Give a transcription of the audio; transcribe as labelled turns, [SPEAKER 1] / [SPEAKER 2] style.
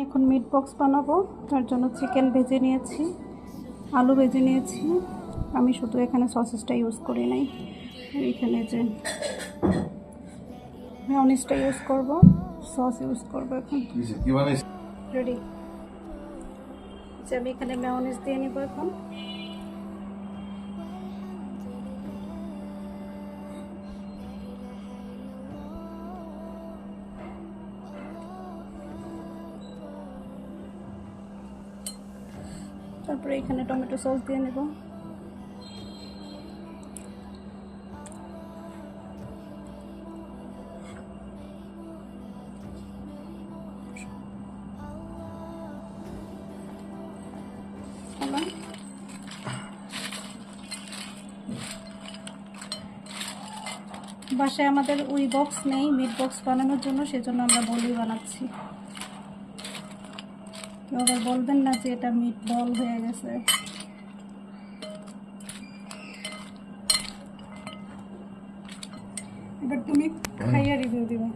[SPEAKER 1] এখন meat box বানাবো, তার জন্য চিকেন ভেজে নিয়েছি, আলু ভেজে নিয়েছি। আমি শুধু এখানে সসেসটা ইউজ করি নাই, এখানে যে মেয়োনিজটা ইউজ করব, সস ইউজ করব। এখন রেডি, আমি এখানে মেয়োনিজ দিয়ে নিব এখন। তারপরে এখানে টমেটো সস দিয়ে নেব। বাসায় আমাদের ওই বক্স নেই মিট বক্স বানানোর জন্য, সেজন্য আমরা বলই বানাচ্ছি। কেউ আবার বলবেন না যে এটা মিট বল হয়ে গেছে। এবার তুমি খাইয়া রিভিউ দিবা।